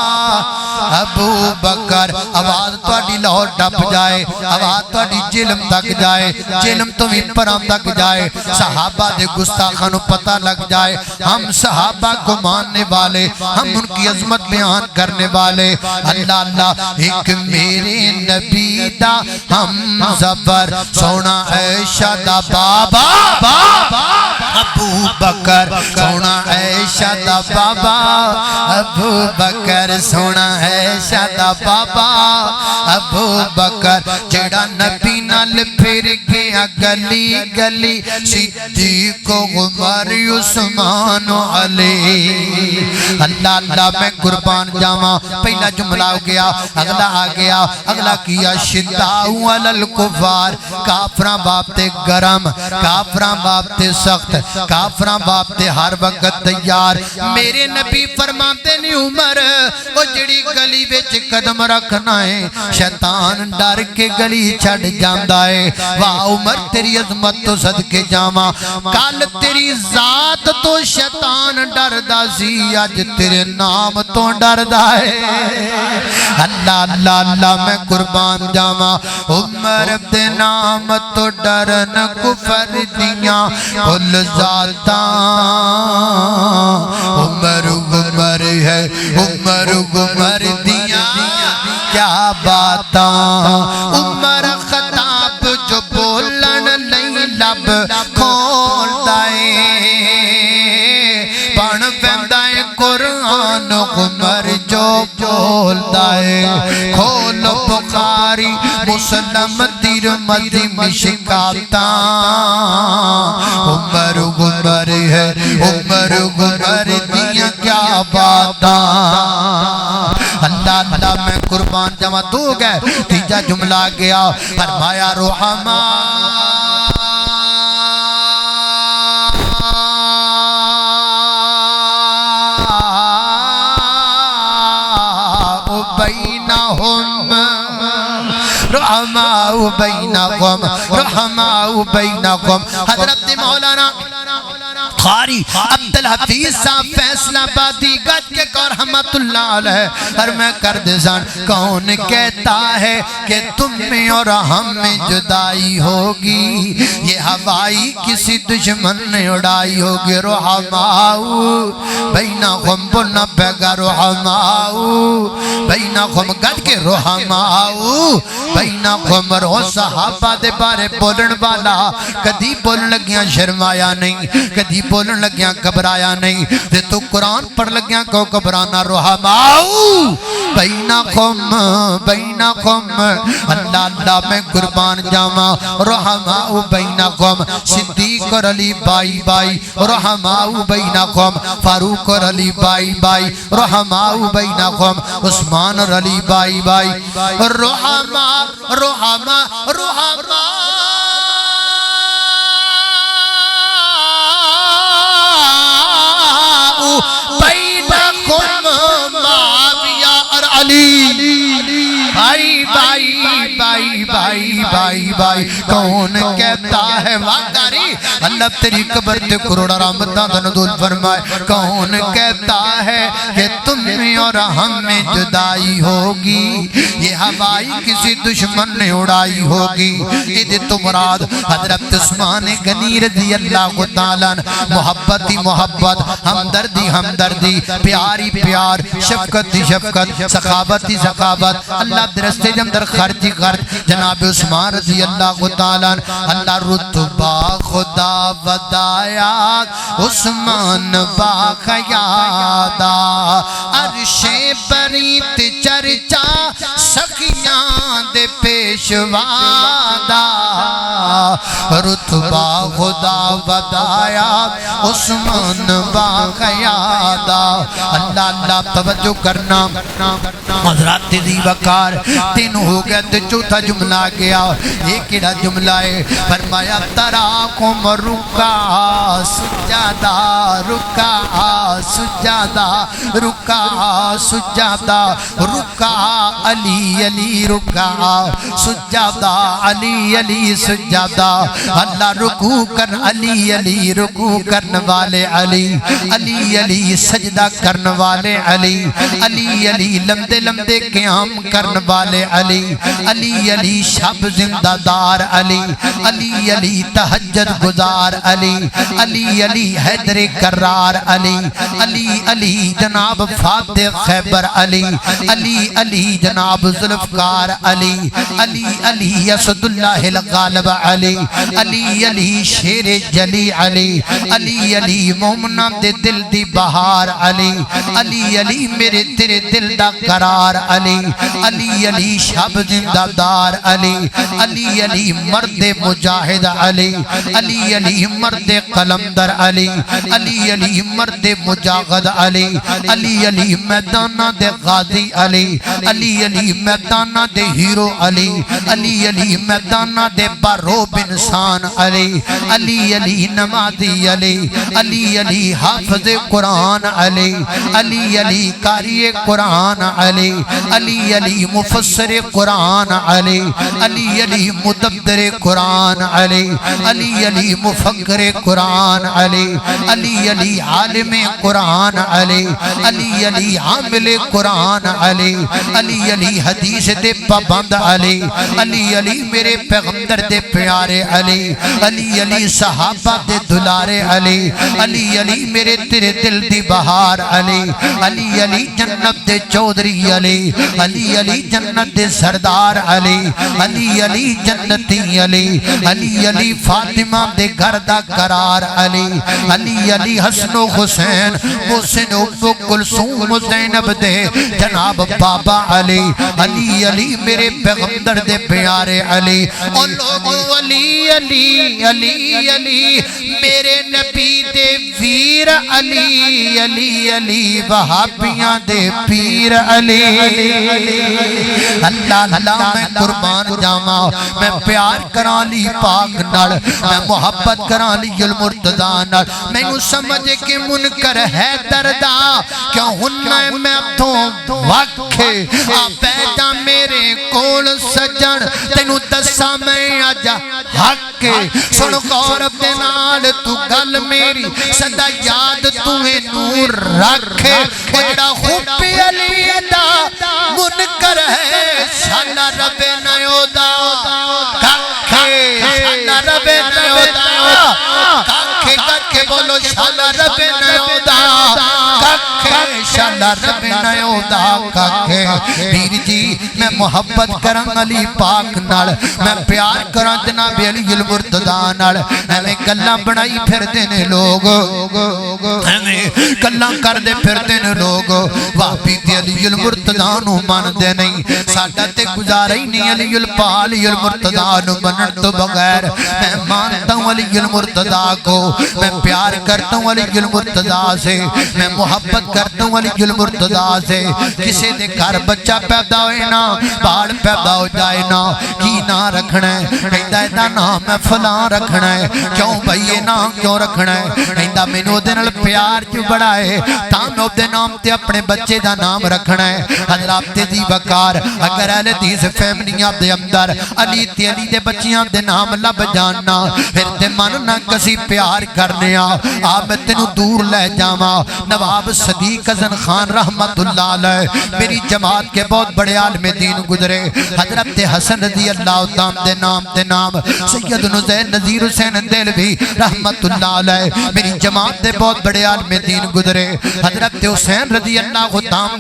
ابو بکر آواز تواڈی لاہور ٹپ جائے آواز تواڈی جلم تک جائے جلم تو بھی پرام تک جائے صحابہ دے گستاخانو پتہ لگ جائے ہم صحابہ کو ماننے والے ہم ان کی عظمت بیان کرنے والے اللہ اللہ ایک میرے نبی دا ہم زبر سونا عائشہ دا بابا ابو بکر سونا عائشہ دا بابا ابو بکر سونا عائشہ دا بابا ابو بکر جڑا نبی نال پھر گیا گلی گلی صدیق عمر عثمان علی اللہ اللہ میں قربان جاواں پہلا جملہ ہو گیا اگلا آ گیا اگلا کیا شداء علی الکفار کافراں بابتے گرم کافراں بابتے سخت کافراں بابتے ہر وقت تیار میرے نبی فرماتے نے عمر او جڑی گلی وچ قدم رکھنا ہے شیطان ڈر کے گلی چھڑ جاندا ہے واہ عمر تیری عظمت تو صدقے جاواں کل تیری ذات تو شیطان ڈردا سی اج تیرے نام تو ڈردا ہے اللہ اللہ اللہ میں قربان جاواں عمر دے نام تو ڈرن کفر دیاں کل ذاتاں عمر عمر ہے عمر عمر دیاں کیا باتاں عمر خطاب جو بولن نہیں لب کھولدا ہے پڑھ پیندا ہے قرآن عمر جو بولدا ہے کھول بخاری مسلم ترمذی مشکاتاں عمر عمر ہے عمر عمر دیاں کیا باتاں اللہ اللہ میں قربان جاواں تو گئے تیجا جملہ گیا فرمایا رحماء بینہم رحماء بینکم رحماء بینکم حضرت مولانا قاری عبدالحفیظ صاحب فیصلہ بادی گج کے کور رحمت اللہ علیہ اور میں کردزان کون کہتا ہے کہ تم میں اور ہم میں جدائی ہوگی یہ ہوائی کسی دشمن نے اڑائی ہوگی رحماؤ بینکم بلنا پیگا رحماؤ بینکم گج کے رحماؤ بینکم رو صحابہ دے بارے بولن والا کدی بولن لگیاں شرمایا نہیں کدی بولن لگیاں گھبرایا نہیں تے تو قرآن پڑھ لگیاں کو گھبرانا رحماؤ بینکم بینکم اللہ اللہ میں قربان جاواں رحماؤ بینکم صدیق اور علی بائی بائی رحماؤ بینکم فاروق اور علی بائی بائی رحماؤ بینکم عثمان اور علی بائی بائی رحماء رحماء رحماء بینکم معاویہ اور علی بھائی بھائی بھائی بھائی بھائی بھائی کون کہتا ہے واقعی اللہ تیری قبر تے کروڑا رحمتاں نزول فرمائے کون کہتا ہے کہ تم میں اور ہم میں جدائی ہوگی یہ ہوائی کسی دشمن نے اڑائی ہوگی یہ تو مراد حضرت عثمان غنی رضی اللہ تعالیٰ محبت ہی محبت ہمدردی ہمدردی پیاری پیار شفقت ہی شفقت سخاوت ہی سخاوت اللہ درستے جمدر خرچی خرچ جناب عثمان رضی اللہ تعالیٰ اللہ رتبہ خدا ودایات عثمان باخیادا عرش بریت چرچا سخیاں دے پیشوادا رتبہ خدا ودایات عثمان باخیادا اللہ اللہ توجہ کرنا حضرات دی وقار تین ہو گیا تو چوتھا جملہ گیا ایک ایڈا جملہ ہے فرمایا تراکم رکا سجادہ رکا سجادہ رکا سجادہ رکا علی علی رکا سجادہ علی علی سجادہ اللہ رکوع کر علی علی رکوع کرنے والے علی علی علی سجدہ کرنے والے علی علی علی لمدے لمدے قیام کرنے والے علی علی علی شب زندہ دار علی علی علی تہجد گزار علی علی علی حیدر کرار علی علی علی جناب فاتح خیبر علی علی علی جناب ذوالفقار علی علی علی اسد اللہ الغالب علی علی علی شیر جلی علی علی علی مومنہ دے دل دی بہار علی علی علی میرے تیرے دل دا قرار علی علی علی شب زندہ دار علی علی علی مرد مجاہد علی علی علی مرد قلمدر علی علی علی مرد مجاہد علی علی علی میدانہ دے غازی علی علی علی میدانہ دے ہیرو علی علی علی میدانہ دے باروب انسان علی علی علی نمازی علی علی علی حافظ قرآن علی علی علی قاری قرآن علی علی علی مفسر قرآن علی علی علی مدبر قرآن علی علی علی مفکر قرآن علی علی علی عالم قرآن علی علی علی عامل قرآن علی علی علی حدیث دے پابند علی علی علی میرے پیغمبر دے پیارے علی علی علی صحابہ دے دلارے علی علی علی میرے تیرے دل دی بہار علی علی علی جنت دے چودھری علی علی علی جنت دے سردار علی علی علی جنتی علی علی علی فاطمہ دے گھر دا قرار علی علی علی حسن و حسین محسن ام کلثوم زینب دے جناب بابا علی علی علی میرے پیغمبر دے پیارے علی اور لوگوں علی علی علی علی میرے نبی دے ویر علی علی علی وہابیاں دے پیر علی اللہ اللہ میں قربان جاواں میں پیار کراں علی پاک نال میں محبت کراں علی المرتضی نال مینوں سمجھ کے منکر ہے دردا کیوں ہننا میں تو وکھے آ بیٹا میرے کول سجن تینوں دساں میں آجا حق سن غور دے نال تو گل میری سدا یاد تمہیں نور رکھے جڑا خوبی علی دا منکر ہے شالا رب نیو دا کھے شالا رب نیو دا کھے کھے بولو شالا رب نیو دا کھے شالا رب نیو دا کھے پیر جی میں محبت کراں علی پاک نال میں پیار کراں جناب علی المرتضی نال ایویں گلاں بنائی پھردے نے لوگ ایویں گلاں کردے پھردے نے لوگ وہابی تے علی المرتضی نو مندے نہیں ساڈا تے گزارا ہی نہیں علی الپاک علی المرتضی نو منن تو بغیر میں مانتا ہوں علی المرتضی کو میں پیار کرتا ہوں علی المرتضی سے میں محبت کرتا ہوں علی المرتضی سے کسے دے گھر بچہ پیدا ہوئے نا بال پیدا ہو جائے نا کی نا رکھنا ہے کہندا ہے نام میں فلاں رکھنا ہے کیوں بھئی یہ نام کیوں رکھنا ہے کہندا مینوں دے نال پیار جو بڑا ہے تاں میں دے نام تے اپنے بچے دا نام رکھنا ہے حضرات دی وقار اگر اہل حدیث فیملیاں دے اندر علی تے علی دے بچیاں دے نام لب جاننا پھر تے من نہ کسی پیار کرنے آ میں تینوں دور لے جاواں نواب صدیق حسن خان رحمت اللہ علیہ میری جماعت کے بہت بڑے عالم دین گزرے حضرت حسن رضی اللہ تعالی دے نام سید نزیر نذیر حسین دہلوی رحمت اللہ علیہ میری جماعت دے بہت بڑے عالم دین گزرے حضرت حسین رضی اللہ تعالی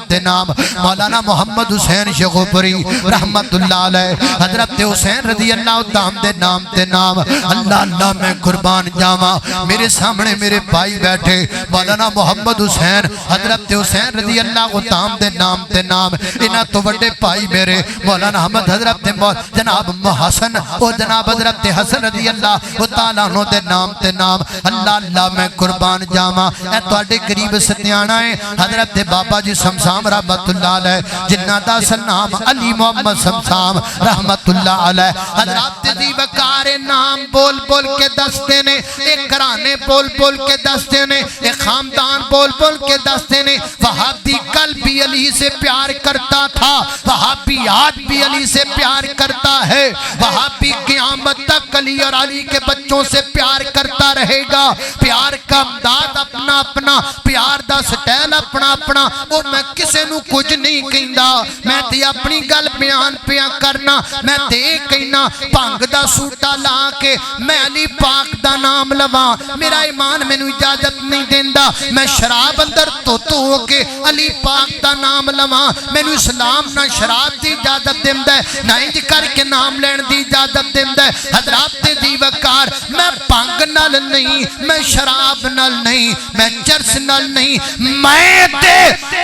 دے نام مولانا محمد حسین شیخوپوری رحمت اللہ علیہ حضرت حسین رضی اللہ تعالی دے نام اللہ اللہ میں قربان جاواں میرے سامنے میرے بھائی بیٹھے مولانا محمد حسین حضرت حسین رضی اللہ تعالی دے نام انہاں تو بڑے بھائی میرے مولانا احمد حضرت جناب محسن او جناب حضرت حسن رضی اللہ تعالیٰ عنہ دے نام اللہ اللہ میں قربان جاواں اے تواڈے قریب ستیانا ہے حضرت بابا جی سمسام رحمت اللہ علیہ جنہ دا سلام علی محمد سمسام رحمت اللہ علیہ حضرت دی وقار نام بول بول کے دستے نے ایک گھرانے بول بول کے دستے نے ایک خاندان بول بول کے دستے نے وہابی قلبی بھی علی سے پیار کرتا تھا، وہابی آج بھی علی سے پیار کرتا ہے، وہابی قیامت تک علی اور علی کے بچوں سے پیار کرتا رہے گا۔ پیار کا امداد اپنا اپنا، پیار دا سٹیل اپنا اپنا، وہ میں کسے نو کچھ نہیں کہندا، میں تے اپنی گل بیان پیا کرنا، میں تے کہنا بھنگ دا سوٹا لا کے میں علی پاک دا نام لواں، میرا ایمان میں نو اجازت نہیں دیندا، میں شراب اندر تو ہو کے علی پاک دا نام لواں، میں نو اسلام نہ شراب دی اجازت دیندا ہے، نہ انج کر کے نام لین دی اجازت دیندا ہے۔ حضرات دی وقار، میں بھنگ نال نہیں، میں شراب نال نہیں، میں چرس نال نہیں، میں تے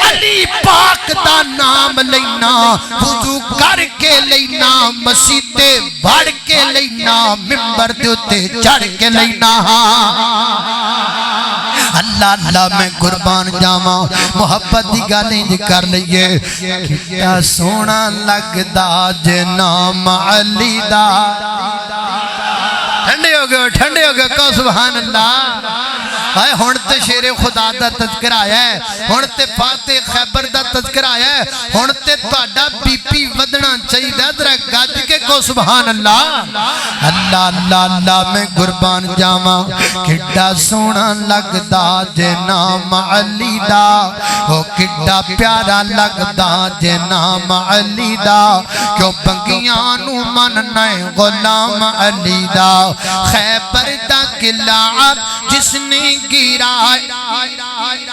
علی پاک دا نام لینا، وضو کر کے لینا، مسجد تے بڑھ کے لینا، منبر دے اتے چڑھ کے لینا۔ اللہ اللہ میں قربان جاواں، محبت دی گالیں کر لئیے، کیا سونا لگدا جے نام علی دا۔ ٹھنڈے ہو گئے کہو سبحان اللہ۔ ہن تے شیر خدا دا تذکر آیا ہے، ہن تے فاتح خیبر دا تذکر آیا ہے، ہن تے تہاڈا بی پی ودنا چاہیدا، ذرا گج کے کہو سبحان اللہ۔ اللہ اللہ اللہ میں قربان جاواں، کڈا سونا لگدا جے نام علی دا، او کڈا پیارا لگدا جے نام علی دا، کیوں بنگیاں نو مننا غلام علی دا۔ خیبر دا قلعہ جس نے گرا،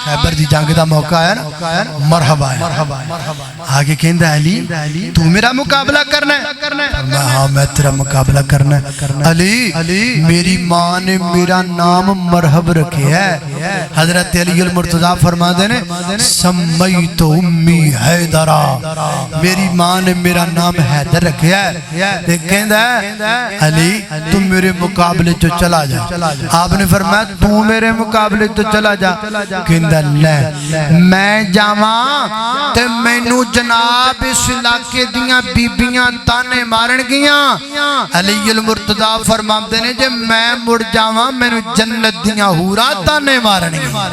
خیبر دی جنگ دا موقع ہے نا، مرحبا ہے، آگے کہندہ علی تو میرا مقابلہ کرنا ہے، ہاں میں تیرا مقابلہ کرنا ہے۔ علی میری ماں نے میرا نام مرحب رکھے ہے، حضرت علی المرتضیٰ فرما دینے سمیت امی حیدرہ، میری ماں نے میرا نام حیدر رکھے ہے۔ کہندہ ہے علی تم میرے مقابلے جو چلا جا، آپ نے فرمایا تو میرے مقابلے تو چلا جا، کہندہ لے میں جاواں تے میں نو جناب اس علاقے دیاں بیبیاں تانے مارن گیاں، علی المرتضیٰ فرماتے نے جے میں مڑ جاواں میں نو جنت دیاں حورا تانے مارن گیاں۔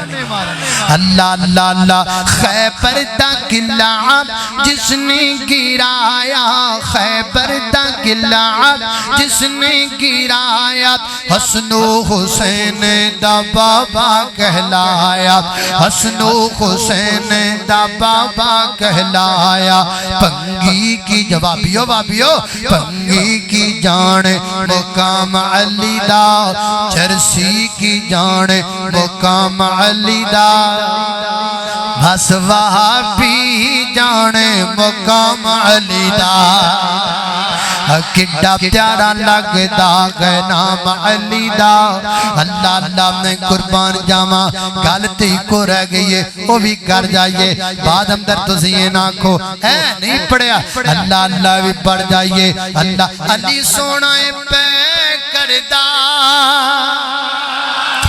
اللہ اللہ اللہ، خیبر دا قلعہ جس نے گرایا، خیبر دا قلعہ جس نے گرایا، حسن و حسین دا بابا کہلایا، حسن و حسین دا بابا کہلایا۔ پنگی کی جوابیو بابیو، پنگی کی جان مقام علی دا، چرسی کی جان مقام علی دا، بس وہابی جان مقام علی دا۔ کڈا پیارا لگدا ہے نام علی دا۔ اللہ اللہ میں قربان جاواں، غلطی کو رہ گئی ہے وہ بھی کر جائیے، بعد اندر تو یہ نہ کھو اے نہیں پڑھیا، اللہ اللہ بھی پڑھ جائیے۔ اللہ علی سونا پہ کردہ،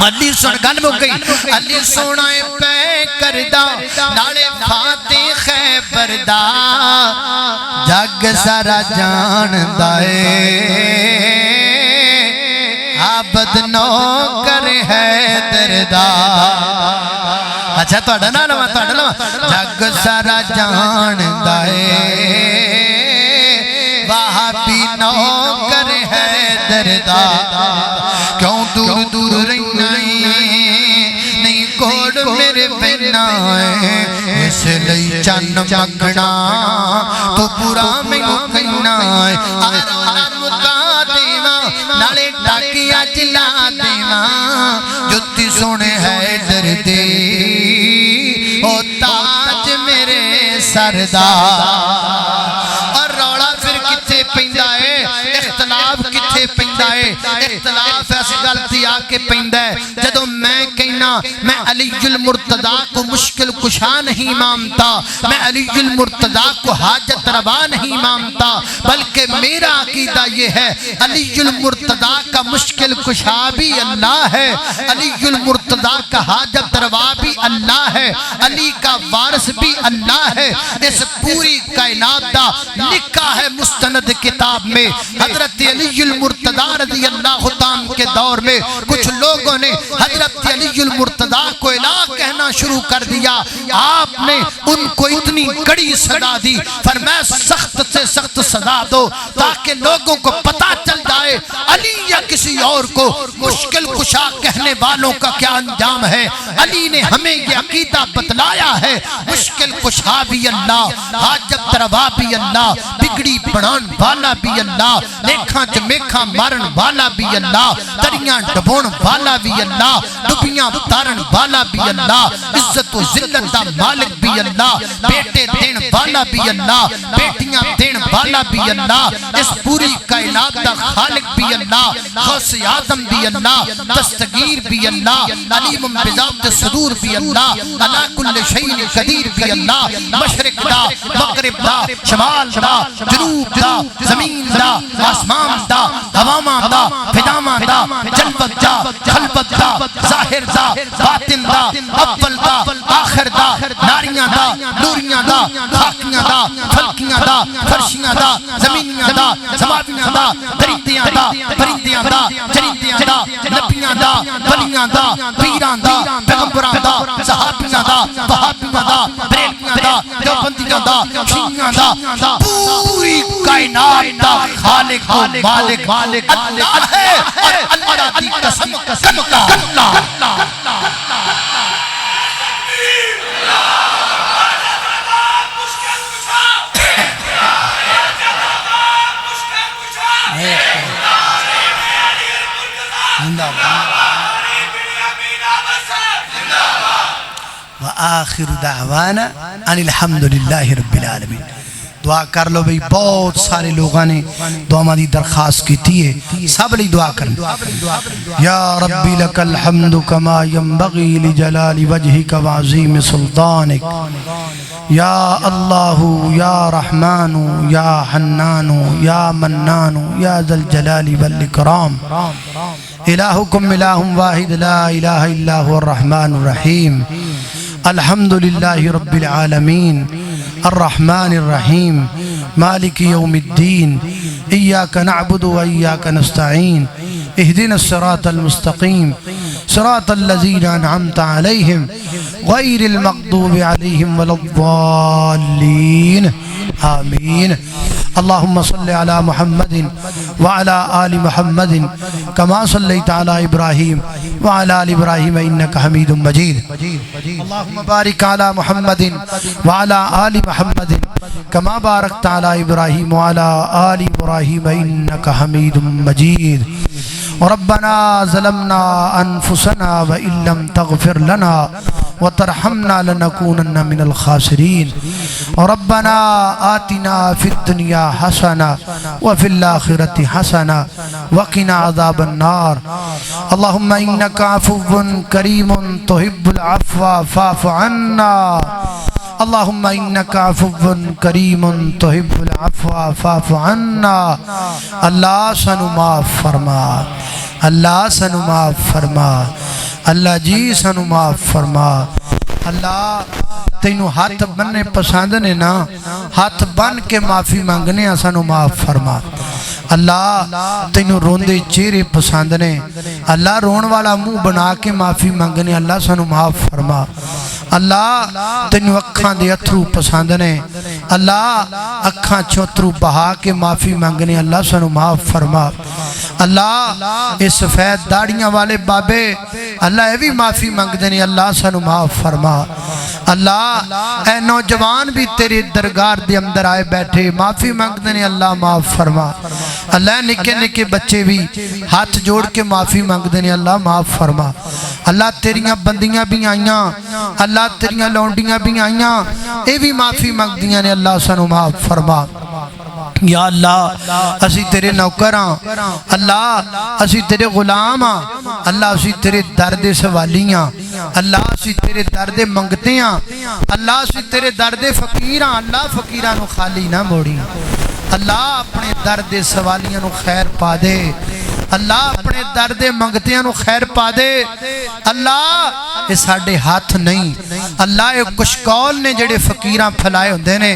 علی سن گل مک گئی، علی سونا پہ کردہ، نالے فاتح خیبر دا، جگ سارا جان دائے، عبد نوکر حیدر دا۔ اچھا تو اڈنا لما، تو اڈنا لما، جگ سارا جان دائے، وہابی نوکر حیدر دا۔ کیوں دور دور رہنا نہیں کوڑ میرے بہنا ہے، اس لئی چن مکنا تو پورا میں کہنا ہے، آرام مکا دیواں نالے ڈاکیا چلا دیواں، جتی سونے حیدر دے او تاج میرے سردار۔ اور روڑا پھر کتے پیندہ ہے، اختلاف کتے پیندہ ہے، اختلاف ایسی غلطی آکے پیندہ ہے جدو میں کہنا میں علی المرتضیٰ کو مشکل کشا نہیں مانتا، میں علی المرتضیٰ کو حاجت روا نہیں مانتا، بلکہ میرا عقیدہ یہ ہے علی المرتضیٰ کا مشکل کشا بھی اللہ ہے، علی المرتضیٰ کا حاجت روا بھی اللہ ہے، علی کا وارث بھی اللہ ہے۔ اس پوری کائنات دا لکھا ہے مستند کتاب میں، حضرت علی المرتضیٰ رضی اللہ عنہ کے دور میں کچھ لوگوں نے حضرت علی المرتضیٰ کو الہ کہنا شروع کر دیا. آپ نے ان کو اتنی کڑی سزا دی، فرمایا سخت سے سخت سزا دو تاکہ لوگوں کو پتہ چل جائے علی یا کسی اور کو مشکل کشا کہنے والوں کا کیا انجام ہے. علی نے ہمیں یہ عقیدہ بتلایا ہے مشکل کشا بھی اللہ، حاجت روا بھی اللہ، بگڑی بڑھان والا بھی اللہ، نیکھاں جمیکھاں مارن والا بھی اللہ، تریاں ڈبون والا بھی اللہ، ڈبیاں تارن والا بھی اللہ، عزت و ذلت دا مالک بھی اللہ، بیٹے دین والا بھی اللہ، بیٹیاں دین والا بھی اللہ، اس پوری کائنات دا خالق بھی اللہ، غوث آدم بھی اللہ، دستگیر بھی اللہ، علیم بذات صدور بھی اللہ، علی کل شیء قدیر بھی اللہ، مشرق دا مغرب دا شمال دا جنوب دا زمین دا آسمان دا ہواما دا فضاما دا جلوت دا خلوت دا ظاہر دا باطن دا اول دا آخر دا ناریاں دا نوریاں دا خاکیاں دا فلکیاں دا فرشیاں دا زمینیاں دا سماویاں دا درندیاں دا پرندیاں دا چرندیاں دا نبیاں دا ولیاں دا پیران دا پیغمبران دا صحابیاں دا وہابیاں دا بریلویاں دا دیوبندیاں دا شیعیاں دا پوری کائنات دا خالق و مالک اللہ ہے. اور اللہ دی قسم قسم کا وآخر دعوانا ان الحمدللہ رب العالمین. دعا کر لو بھئی، بہت سارے لوگاں نے دعا مادی درخواست کی تھی، سب لی دعا کرنا. یا ربی لک الحمد کما ینبغی لجلال وجہک وعظیم سلطانک، یا اللہ یا رحمان یا حنان یا منان یا ذا الجلال والاکرام. الہکم الہ واحد لا الہ الا هو الرحمن الرحیم. الحمدللہ رب العالمین الرحمن الرحیم مالک یوم الدین ایاک نعبد و ایاک نستعین اہدنا الصراط المستقیم صراط الذین انعمت علیہم غیر المغضوب علیہم ولا الضالین آمین. اللہم صلی علی محمد وعلی آل محمد کما صلیت علی ابراہیم وعلی آل ابراہیم انکا حمید مجید. اللہم بارک علی محمد وعلی آل محمد کما بارکت علی ابراہیم وعلی آل ابراہیم انکا حمید مجید. ربنا ظلمنا انفسنا وإن لم تغفر لنا وترحمنا لنكونن من الخاسرين. ربنا آتنا في الدنيا حسنة وفي الآخرة حسنة وقنا عذاب النار. اللهم إنك عفو كريم تحب العفو فاعف عنا. اللهم إنك عفو كريم تحب العفو فاعف عنا. اللہ سنو معاف فرما، اللہ سنو معاف فرما، اللہ جی سنو معاف فرما. اللہ تینو ہاتھ بننے پسند نے نا، ہاتھ بن کے معافی مانگنے سانو معاف فرما. اللہ تینو روندے چہرے پسند نے، اللہ رون والا منہ بنا کے معافی مانگنے اللہ سانو معاف فرما. اللہ تینو اکھاں دے اتھرو پسند نے، اللہ اکھاں چھوترو بہا کے معافی مانگنے اللہ سانو معاف فرما. اللہ اس سفید داڑیاں والے بابے اللہ اے بھی معافی مانگ دینے اللہ سانو معاف فرما. اللہ اے نوجوان بھی تیرے درگار دے اندر آئے بیٹھے معافی مانگ دینے اللہ معاف فرما. اللہ نکے نکے بچے بھی ہاتھ جوڑ کے معافی مانگ دینے اللہ معاف فرما. اللہ تیریاں بندیاں بھی آئیاں، اللہ تیریاں لونڈیاں بھی آئیاں، اے بھی معافی مانگ دیاں نے اللہ سانو معاف فرما. یا اللہ اسی تیرے نوکراں، اللہ اسی تیرے غلاماں، اللہ اسی تیرے درد سوالیاں، اللہ اسی تیرے درد منگتیاں، اللہ اسی تیرے درد فقیراں. اللہ فقیراں نو خالی نہ موڑی، اللہ اپنے درد سوالیاں نو خیر پا دے، اللہ اپنے درد منگتیاں نو خیر پا دے. اللہ یہ ساڑھے ہاتھ نہیں، اللہ یہ کشکول نے جڑے فقیراں پھلائے ہوندے نے،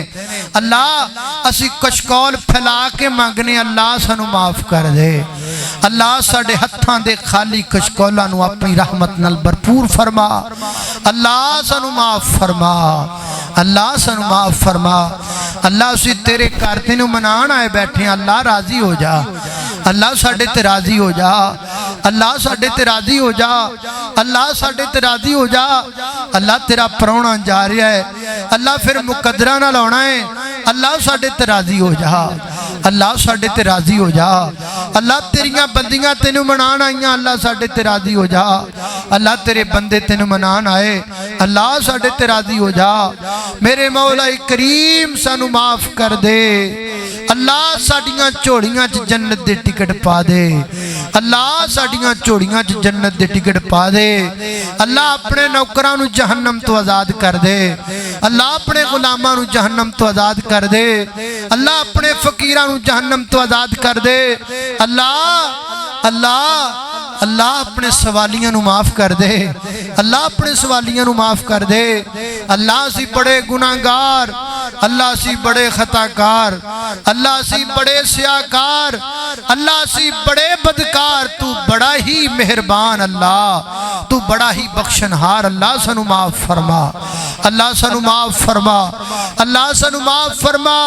اللہ اسی کشکول پھلا کے مانگنے اللہ سانو معاف کر دے. اللہ ساڈے ہتھاں دے خالی کشکولاں نو اپنی رحمت نال بھرپور فرما اللہ سانو معاف فرما اللہ سانو معاف فرما اللہ اسی تیرے گھر تینوں منان آئے بیٹھے اللہ راضی ہو جا اللہ ساڈے تے راضی ہو جا اللہ ساڈے تے راضی ہو جا اللہ ساڈے تے راضی ہو جا اللہ تیرا پرونا جا رہا ہے اللہ پھر مقدرہ نہ لاؤنا ہے اللہ ساڈے تے راضی ہو جا اللہ ساڈے تے راضی ہو جا اللہ تیریاں بندیاں تینوں منان آئیاں اللہ ساڈے تے راضی ہو جا اللہ تیرے بندے تینوں منان آئے اللہ ساڈے تے راضی ہو جا میرے مولا کریم سانو معاف کر دے اللہ ساڈیاں چوڑیاں چ جنت دے ٹکٹ پا دے اللہ ساڈیاں چوڑیاں چ جنت دے ٹکٹ پا دے اللہ اپنے نوکراں نو جہنم تو آزاد کر دے اللہ اپنے غلاماں نو جہنم تو آزاد کر دے اللہ اپنے فقیراں نو جہنم تو آزاد کر دے اللہ اللہ اللہ اپنے سوالیاں نو معاف کر دے اللہ اپنے سوالیاں نو معاف کر دے اللہ اسی بڑے گناہگار اللہ اسی بڑے خطاکار اللہ اسی بڑے سیاکار اللہ اسی بڑے بدکار تو بڑا ہی مہربان اللہ تو بڑا ہی بخشنہار اللہ سانو معاف فرما اللہ سانو معاف فرما اللہ سانو معاف فرما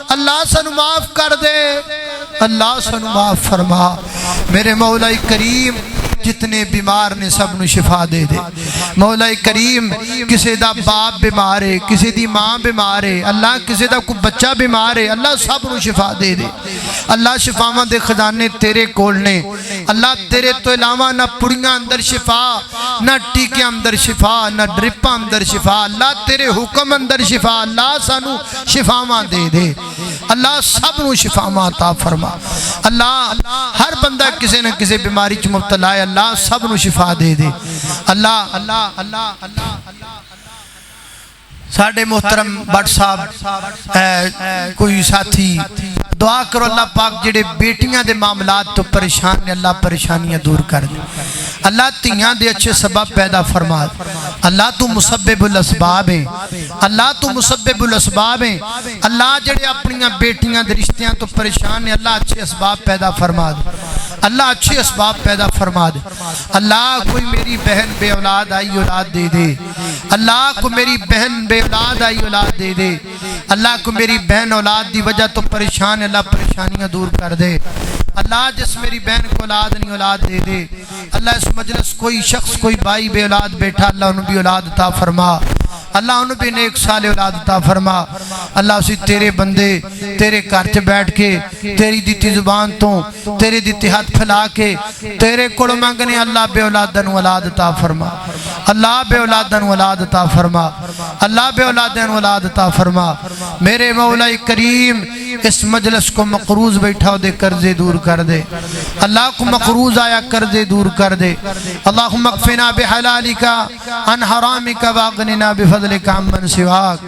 اللہ سانو معاف کر دے اللہ سانو معاف فرما میرے مولا کریم جتنے بیمار نے سب نو شفا دے دے مولا کریم کسی دا باپ بیمار ہے کسی دی ماں بیمار ہے اللہ کسی دا کوئی بچہ بیمار ہے اللہ سب نو شفا دے دے اللہ شفاواں دے خزانے تیرے کول نے اللہ تیرے تو علاوہ نہ پڑیاں اندر شفا نہ ٹیکے اندر شفا نہ ڈرپاں اندر شفا اللہ تیرے حکم اندر شفا اللہ سانو شفاواں دے دے اللہ سب نو شفاواں عطا فرما اللہ ہر بندہ کسی نہ کسی بیماری چ مبتلا ہے اللہ سب نو شفا دے دے اللہ اللہ اللہ اللہ ساڑھے محترم بٹ صاحب کوئی ساتھی دعا کرو اللہ پاک جڑے بیٹیاں دے معاملات تو پریشان نے اللہ پریشانیاں دور کر دے اللہ تیاں دے اچھے سبب پیدا فرما اللہ تو مسبب الاسباب ہے اللہ تو مسبب الاسباب ہے اللہ جڑے اپنیاں بیٹیاں دے رشتیاں تو پریشان نے اللہ اچھے اسباب پیدا فرما دے اللہ اچھے اسباب پیدا فرما دے اللہ کوئی میری بہن بے اولاد آئی اولاد دے دے اللہ کو میری بہن بے اولاد آئی اولاد دے دے اللہ کو میری بہن اولاد دی وجہ تو پریشان اللہ پریشانیاں دور کر دے اللہ جس میری بہن کو اولاد نہیں اولاد دے دے اللہ اس مجلس کوئی شخص کوئی بھائی بے اولاد بیٹھا اللہ انہوں بھی اولاد عطا فرما اللہ انہوں بھی نیک صالح اولاد عطا فرما اللہ اسی تیرے بندے تیرے گھر چ بیٹھ کے تیری دیتی زبان تو تیرے دیتی ہاتھ پھیلا کے تیرے کول منگنے اللہ بے اولاداں نوں اولاد عطا فرما اللہ بے اولاداں نوں اولاد عطا فرما اللہ بے اولاداں نوں اولاد عطا فرما میرے مولا کریم اس مجلس کو مقروض بیٹھا دے قرضے دور کر دے اللہ کو مقروض آیا قرضے دور کر دے اللہم اکفنا بحلالک عن حرامک واغننا بفضلک عمن سواک